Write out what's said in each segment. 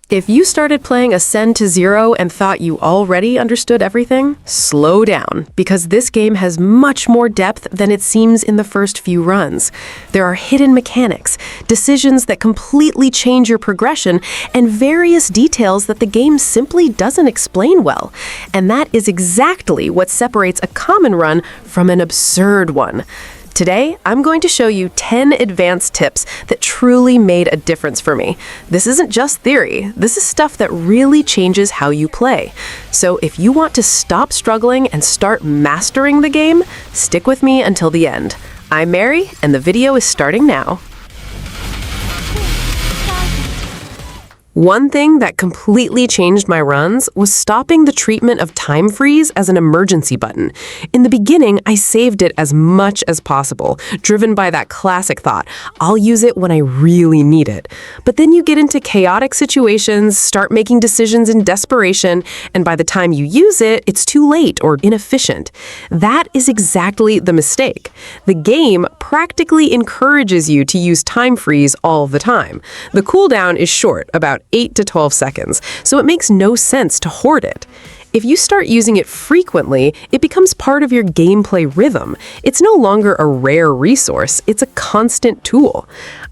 If you started playing Ascend to Zero and thought you already understood everything, slow down, because this game has much more depth than it seems in the first few runs. There are hidden mechanics, decisions that completely change your progression, and various details that the game simply doesn't explain well. And that is exactly what separates a common run from an absurd one. Today, I'm going to show you 10 advanced tips that truly made a difference for me. This isn't just theory, this is stuff that really changes how you play. So if you want to stop struggling and start mastering the game, stick with me until the end. I'm Mary, and the video is starting now. One thing that completely changed my runs was stopping the treatment of time freeze as an emergency button. In the beginning, I saved it as much as possible, driven by that classic thought, I'll use it when I really need it. But then you get into chaotic situations, start making decisions in desperation, and by the time you use it, it's too late or inefficient. That is exactly the mistake. The game practically encourages you to use time freeze all the time. The cooldown is short, about 8 to 12 seconds, so it makes no sense to hoard it. If you start using it frequently, it becomes part of your gameplay rhythm. It's no longer a rare resource, it's a constant tool.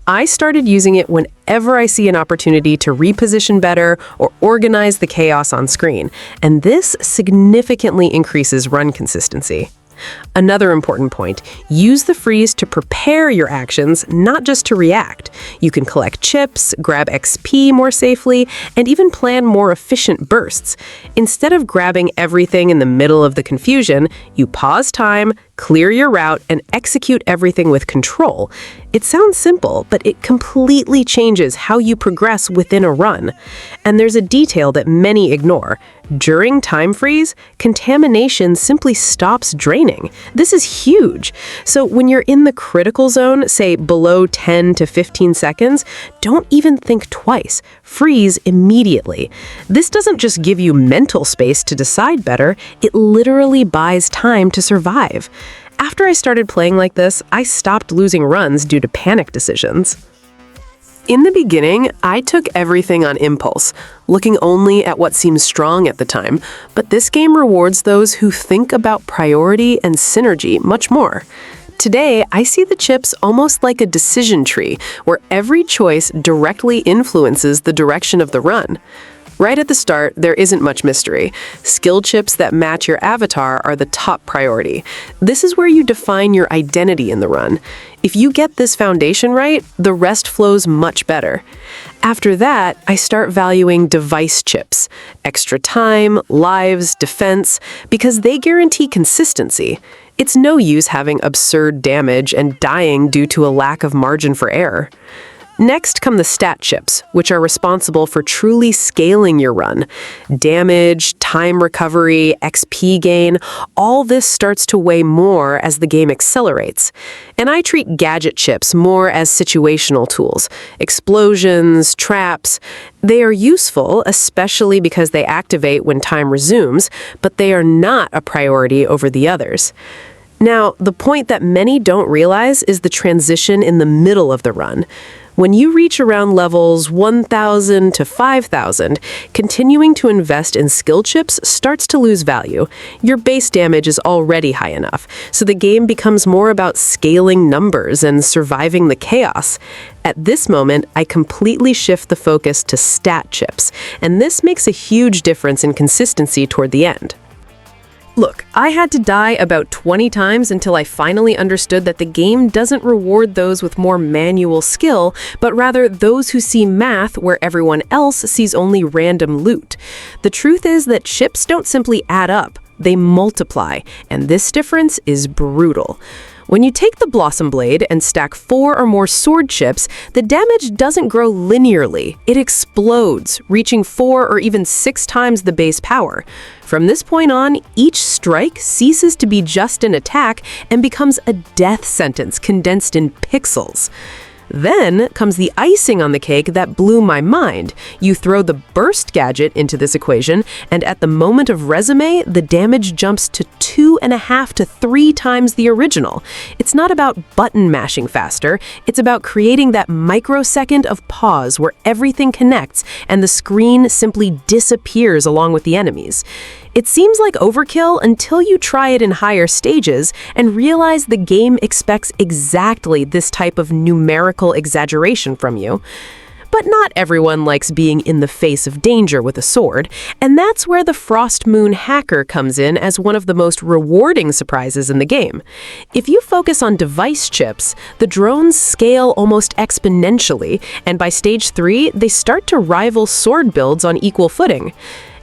I started using it whenever I see an opportunity to reposition better or organize the chaos on screen, and this significantly increases run consistency. Another important point, use the freeze to prepare your actions, not just to react. You can collect chips, grab XP more safely, and even plan more efficient bursts. Instead of grabbing everything in the middle of the confusion, you pause time, clear your route, and execute everything with control. It sounds simple, but it completely changes how you progress within a run. And there's a detail that many ignore. During time freeze, contamination simply stops draining. This is huge. So when you're in the critical zone, say below 10 to 15 seconds, don't even think twice. Freeze immediately. This doesn't just give you mental space to decide better, it literally buys time to survive. After I started playing like this, I stopped losing runs due to panic decisions. In the beginning, I took everything on impulse, looking only at what seems strong at the time, but this game rewards those who think about priority and synergy much more. Today, I see the chips almost like a decision tree, where every choice directly influences the direction of the run. Right at the start, there isn't much mystery. Skill chips that match your avatar are the top priority. This is where you define your identity in the run. If you get this foundation right, the rest flows much better. After that, I start valuing device chips, extra time, lives, defense, because they guarantee consistency. It's no use having absurd damage and dying due to a lack of margin for error. Next come the stat chips, which are responsible for truly scaling your run. Damage, time recovery, XP gain, all this starts to weigh more as the game accelerates. And I treat gadget chips more as situational tools. Explosions, traps, they are useful, especially because they activate when time resumes, but they are not a priority over the others. Now, the point that many don't realize is the transition in the middle of the run. When you reach around levels 1,000 to 5,000, continuing to invest in skill chips starts to lose value. Your base damage is already high enough, so the game becomes more about scaling numbers and surviving the chaos. At this moment, I completely shift the focus to stat chips, and this makes a huge difference in consistency toward the end. Look, I had to die about 20 times until I finally understood that the game doesn't reward those with more manual skill, but rather those who see math where everyone else sees only random loot. The truth is that chips don't simply add up, they multiply, and this difference is brutal. When you take the Blossom Blade and stack 4 or more sword chips, the damage doesn't grow linearly. It explodes, reaching 4 or even 6 times the base power. From this point on, each strike ceases to be just an attack and becomes a death sentence condensed in pixels. Then comes the icing on the cake that blew my mind. You throw the burst gadget into this equation, and at the moment of resume, the damage jumps to 2 2.5 to 3 times the original. It's not about button mashing faster, it's about creating that microsecond of pause where everything connects and the screen simply disappears along with the enemies. It seems like overkill until you try it in higher stages and realize the game expects exactly this type of numerical exaggeration from you. But not everyone likes being in the face of danger with a sword, and that's where the Frost Moon Hacker comes in as one of the most rewarding surprises in the game. If you focus on device chips, the drones scale almost exponentially, and by stage 3, they start to rival sword builds on equal footing.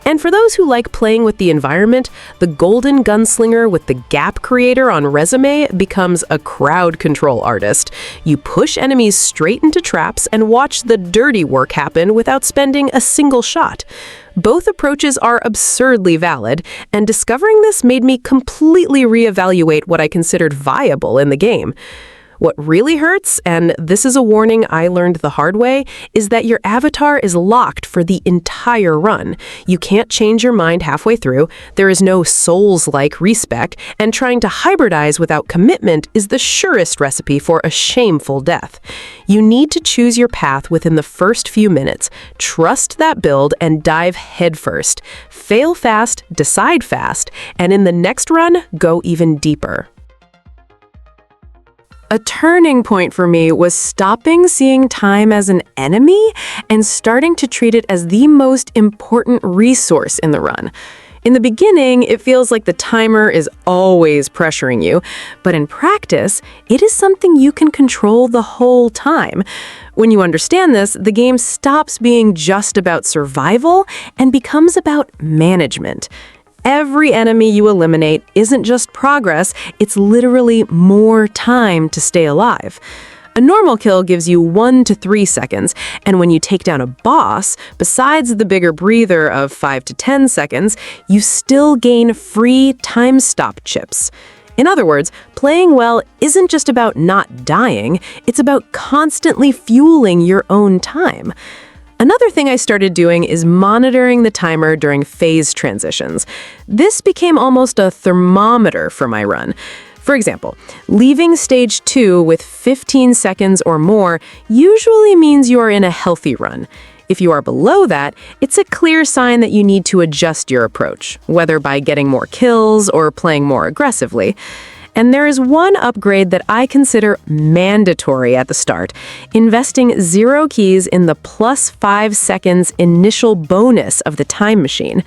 And for those who like playing with the environment, the golden gunslinger with the gap creator on resume becomes a crowd control artist. You push enemies straight into traps and watch the dirty work happen without spending a single shot. Both approaches are absurdly valid, and discovering this made me completely reevaluate what I considered viable in the game. What really hurts, and this is a warning I learned the hard way, is that your avatar is locked for the entire run. You can't change your mind halfway through, there is no Souls-like respec, and trying to hybridize without commitment is the surest recipe for a shameful death. You need to choose your path within the first few minutes, trust that build, and dive headfirst. Fail fast, decide fast, and in the next run, go even deeper. A turning point for me was stopping seeing time as an enemy and starting to treat it as the most important resource in the run. In the beginning, it feels like the timer is always pressuring you, but in practice, it is something you can control the whole time. When you understand this, the game stops being just about survival and becomes about management. Every enemy you eliminate isn't just progress, it's literally more time to stay alive. A normal kill gives you 1 to 3 seconds, and when you take down a boss, besides the bigger breather of 5 to 10 seconds, you still gain free time stop chips. In other words, playing well isn't just about not dying, it's about constantly fueling your own time. Another thing I started doing is monitoring the timer during phase transitions. This became almost a thermometer for my run. For example, leaving stage 2 with 15 seconds or more usually means you are in a healthy run. If you are below that, it's a clear sign that you need to adjust your approach, whether by getting more kills or playing more aggressively. And there is one upgrade that I consider mandatory at the start, investing 0 keys in the plus 5 seconds initial bonus of the time machine.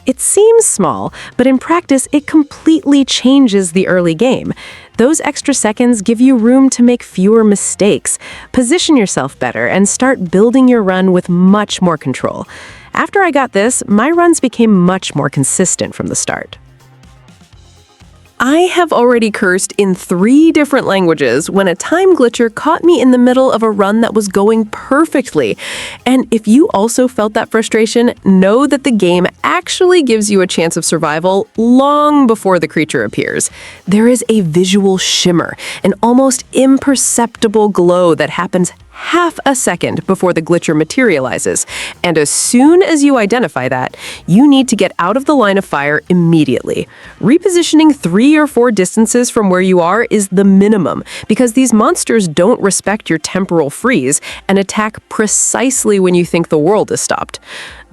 It seems small, but in practice, it completely changes the early game. Those extra seconds give you room to make fewer mistakes, position yourself better, and start building your run with much more control. After I got this, my runs became much more consistent from the start. I have already cursed in 3 different languages when a time glitcher caught me in the middle of a run that was going perfectly. And if you also felt that frustration, know that the game actually gives you a chance of survival long before the creature appears. There is a visual shimmer, an almost imperceptible glow that happens half a second before the glitcher materializes. And as soon as you identify that, you need to get out of the line of fire immediately. Repositioning 3 or 4 distances from where you are is the minimum, because these monsters don't respect your temporal freeze and attack precisely when you think the world is stopped.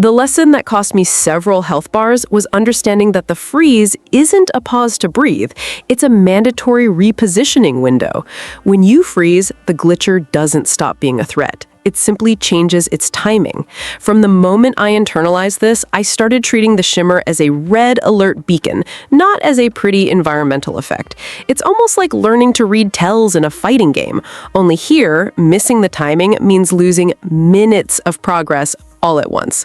The lesson that cost me several health bars was understanding that the freeze isn't a pause to breathe, it's a mandatory repositioning window. When you freeze, the glitcher doesn't stop being a threat. It simply changes its timing. From the moment I internalized this, I started treating the shimmer as a red alert beacon, not as a pretty environmental effect. It's almost like learning to read tells in a fighting game. Only here, missing the timing means losing minutes of progress all at once.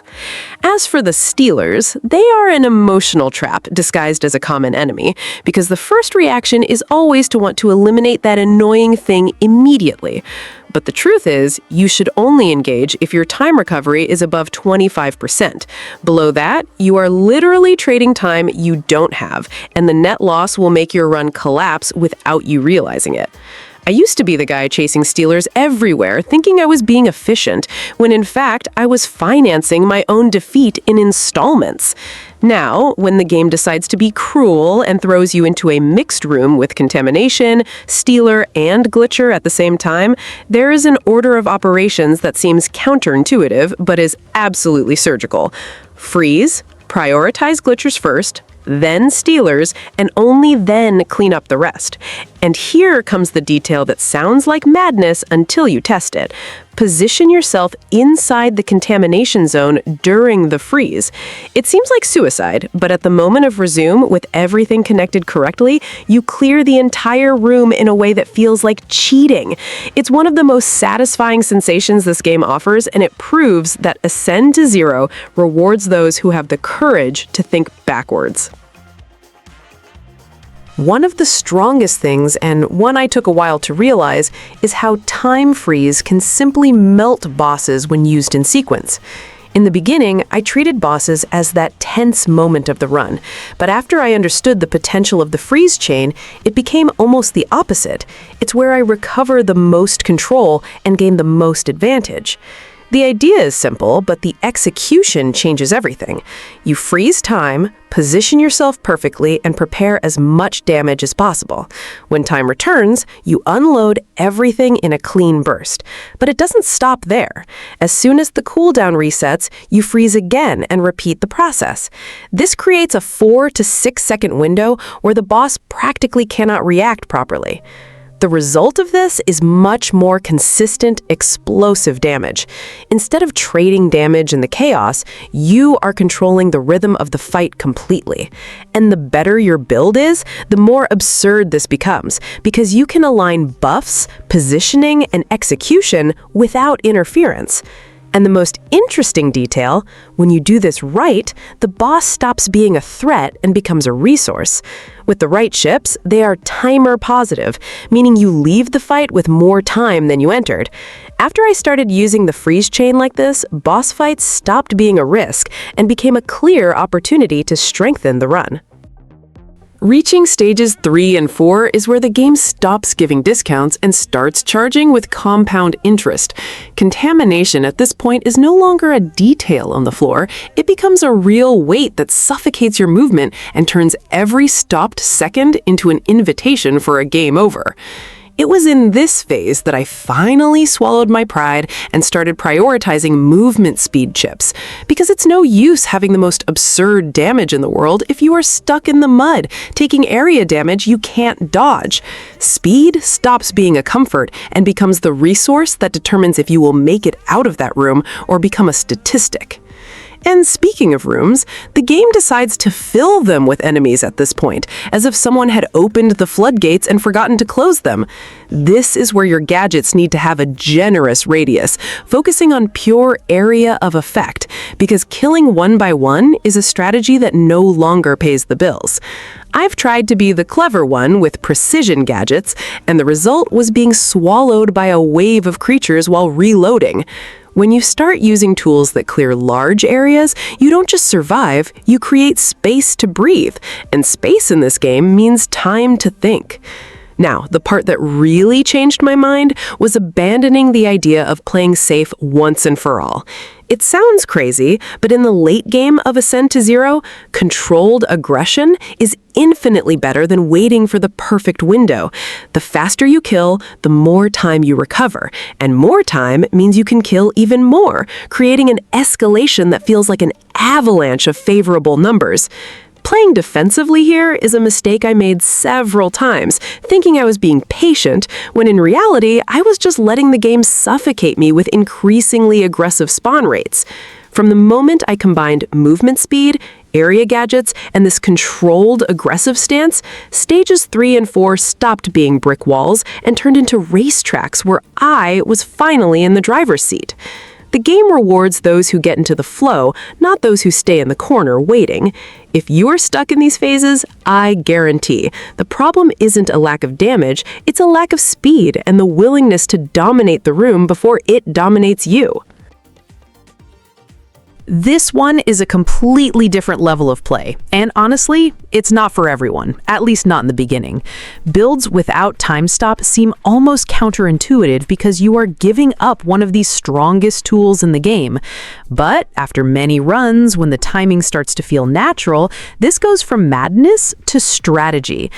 As for the stealers, they are an emotional trap disguised as a common enemy, because the first reaction is always to want to eliminate that annoying thing immediately. But the truth is, you should only engage if your time recovery is above 25%. Below that, you are literally trading time you don't have, and the net loss will make your run collapse without you realizing it. I used to be the guy chasing stealers everywhere, thinking I was being efficient, when in fact I was financing my own defeat in installments. Now, when the game decides to be cruel and throws you into a mixed room with contamination, stealer, and glitcher at the same time, there is an order of operations that seems counterintuitive but is absolutely surgical. Freeze, prioritize glitchers first, then stealers, and only then clean up the rest. And here comes the detail that sounds like madness until you test it. Position yourself inside the contamination zone during the freeze. It seems like suicide, but at the moment of resume, with everything connected correctly, you clear the entire room in a way that feels like cheating. It's one of the most satisfying sensations this game offers, and it proves that Ascend to Zero rewards those who have the courage to think backwards. One of the strongest things, and one I took a while to realize, is how time freeze can simply melt bosses when used in sequence. In the beginning, I treated bosses as that tense moment of the run, but after I understood the potential of the freeze chain, it became almost the opposite. It's where I recover the most control and gain the most advantage. The idea is simple, but the execution changes everything. You freeze time, position yourself perfectly, and prepare as much damage as possible. When time returns, you unload everything in a clean burst. But it doesn't stop there. As soon as the cooldown resets, you freeze again and repeat the process. This creates a 4 to 6 second window where the boss practically cannot react properly. The result of this is much more consistent, explosive damage. Instead of trading damage in the chaos, you are controlling the rhythm of the fight completely. And the better your build is, the more absurd this becomes, because you can align buffs, positioning, and execution without interference. And the most interesting detail, when you do this right, the boss stops being a threat and becomes a resource. With the right ships, they are timer positive, meaning you leave the fight with more time than you entered. After I started using the freeze chain like this, boss fights stopped being a risk and became a clear opportunity to strengthen the run. Reaching stages 3 and 4 is where the game stops giving discounts and starts charging with compound interest. Contamination at this point is no longer a detail on the floor. It becomes a real weight that suffocates your movement and turns every stopped second into an invitation for a game over. It was in this phase that I finally swallowed my pride and started prioritizing movement speed chips, because it's no use having the most absurd damage in the world if you are stuck in the mud, taking area damage you can't dodge. Speed stops being a comfort and becomes the resource that determines if you will make it out of that room or become a statistic. And speaking of rooms, the game decides to fill them with enemies at this point, as if someone had opened the floodgates and forgotten to close them. This is where your gadgets need to have a generous radius, focusing on pure area of effect, because killing one by one is a strategy that no longer pays the bills. I've tried to be the clever one with precision gadgets, and the result was being swallowed by a wave of creatures while reloading. When you start using tools that clear large areas, you don't just survive, you create space to breathe. And space in this game means time to think. Now, the part that really changed my mind was abandoning the idea of playing safe once and for all. It sounds crazy, but in the late game of Ascend to Zero, controlled aggression is infinitely better than waiting for the perfect window. The faster you kill, the more time you recover, and more time means you can kill even more, creating an escalation that feels like an avalanche of favorable numbers. Playing defensively here is a mistake I made several times, thinking I was being patient, when in reality, I was just letting the game suffocate me with increasingly aggressive spawn rates. From the moment I combined movement speed, area gadgets, and this controlled, aggressive stance, stages 3 and 4 stopped being brick walls and turned into racetracks where I was finally in the driver's seat. The game rewards those who get into the flow, not those who stay in the corner waiting. If you are stuck in these phases, I guarantee the problem isn't a lack of damage, it's a lack of speed and the willingness to dominate the room before it dominates you. This one is a completely different level of play, and honestly, it's not for everyone, at least not in the beginning. Builds without time stop seem almost counterintuitive because you are giving up one of the strongest tools in the game. But after many runs, when the timing starts to feel natural, this goes from madness to strategy.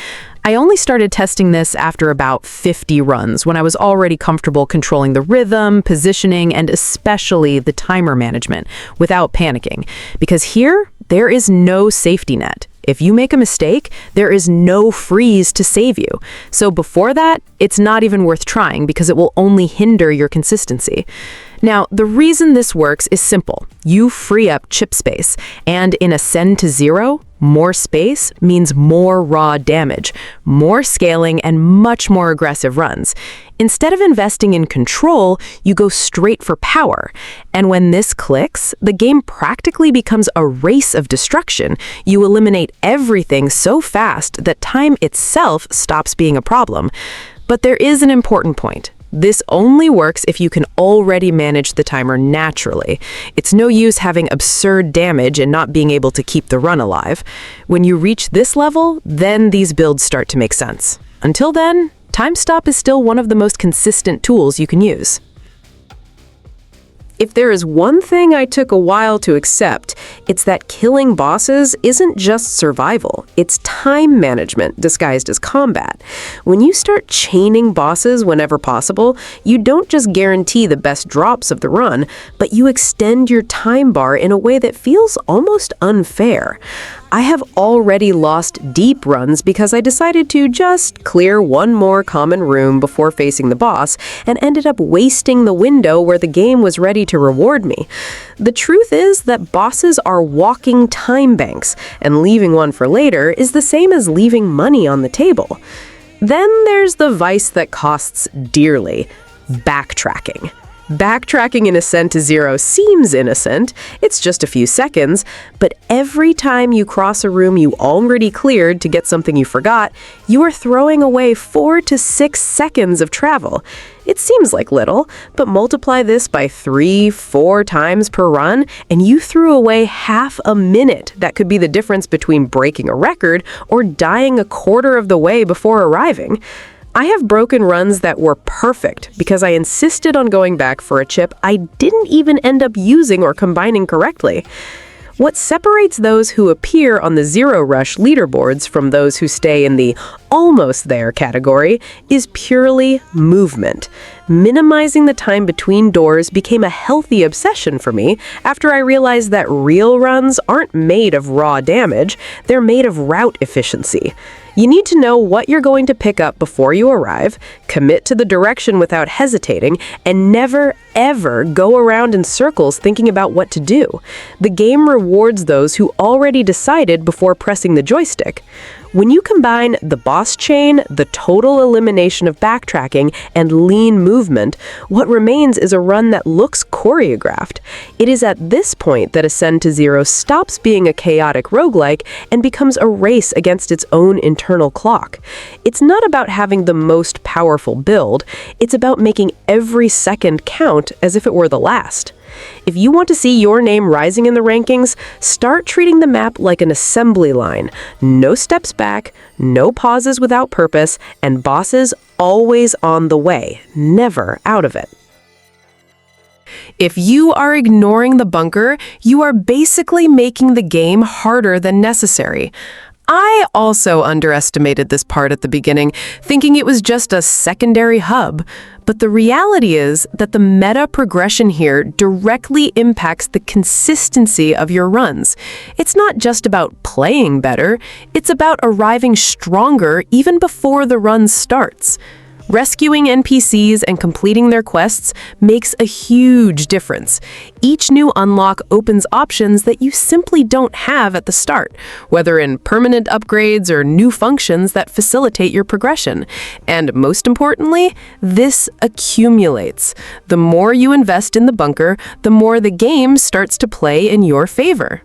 I only started testing this after about 50 runs, when I was already comfortable controlling the rhythm, positioning, and especially the timer management without panicking. Because here, there is no safety net. If you make a mistake, there is no freeze to save you. So before that, it's not even worth trying because it will only hinder your consistency. Now, the reason this works is simple. You free up chip space, and in Ascend to Zero, more space means more raw damage, more scaling, and much more aggressive runs. Instead of investing in control, you go straight for power. And when this clicks, the game practically becomes a race of destruction. You eliminate everything so fast that time itself stops being a problem. But there is an important point. This only works if you can already manage the timer naturally. It's no use having absurd damage and not being able to keep the run alive. When you reach this level, then these builds start to make sense. Until then, time stop is still one of the most consistent tools you can use. If there is one thing I took a while to accept, it's that killing bosses isn't just survival, it's time management disguised as combat. When you start chaining bosses whenever possible, you don't just guarantee the best drops of the run, but you extend your time bar in a way that feels almost unfair. I have already lost deep runs because I decided to just clear one more common room before facing the boss and ended up wasting the window where the game was ready to reward me. The truth is that bosses are walking time banks, and leaving one for later is the same as leaving money on the table. Then there's the vice that costs dearly: backtracking. Backtracking in Ascent to Zero seems innocent, it's just a few seconds, but every time you cross a room you already cleared to get something you forgot, you are throwing away 4 to 6 seconds of travel. It seems like little, but multiply this by 3-4 times per run, and you threw away half a minute. That could be the difference between breaking a record or dying a quarter of the way before arriving. I have broken runs that were perfect because I insisted on going back for a chip I didn't even end up using or combining correctly. What separates those who appear on the Zero Rush leaderboards from those who stay in the almost there category is purely movement. Minimizing the time between doors became a healthy obsession for me after I realized that real runs aren't made of raw damage, they're made of route efficiency. You need to know what you're going to pick up before you arrive, commit to the direction without hesitating, and never, ever go around in circles thinking about what to do. The game rewards those who already decided before pressing the joystick. When you combine the boss chain, the total elimination of backtracking, and lean movement, what remains is a run that looks choreographed. It is at this point that Ascend to Zero stops being a chaotic roguelike and becomes a race against its own internal clock. It's not about having the most powerful build, it's about making every second count as if it were the last. If you want to see your name rising in the rankings, start treating the map like an assembly line. No steps back, no pauses without purpose, and bosses always on the way, never out of it. If you are ignoring the bunker, you are basically making the game harder than necessary. I also underestimated this part at the beginning, thinking it was just a secondary hub. But the reality is that the meta progression here directly impacts the consistency of your runs. It's not just about playing better, it's about arriving stronger even before the run starts. Rescuing NPCs and completing their quests makes a huge difference. Each new unlock opens options that you simply don't have at the start, whether in permanent upgrades or new functions that facilitate your progression. And most importantly, this accumulates. The more you invest in the bunker, the more the game starts to play in your favor.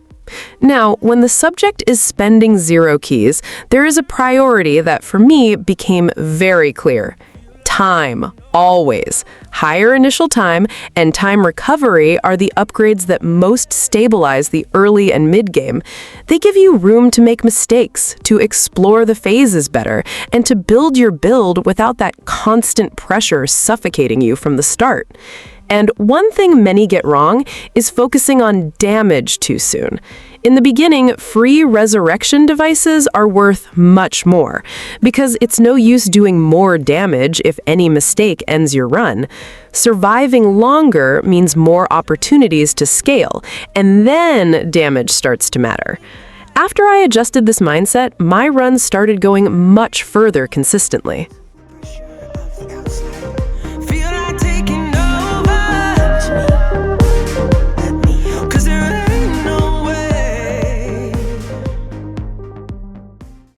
Now, when the subject is spending zero keys, there is a priority that for me became very clear: Time, always. Higher initial time and time recovery are the upgrades that most stabilize the early and mid-game. They give you room to make mistakes, to explore the phases better, and to build your build without that constant pressure suffocating you from the start. And one thing many get wrong is focusing on damage too soon. In the beginning, free resurrection devices are worth much more, because it's no use doing more damage if any mistake ends your run. Surviving longer means more opportunities to scale, and then damage starts to matter. After I adjusted this mindset, my runs started going much further consistently.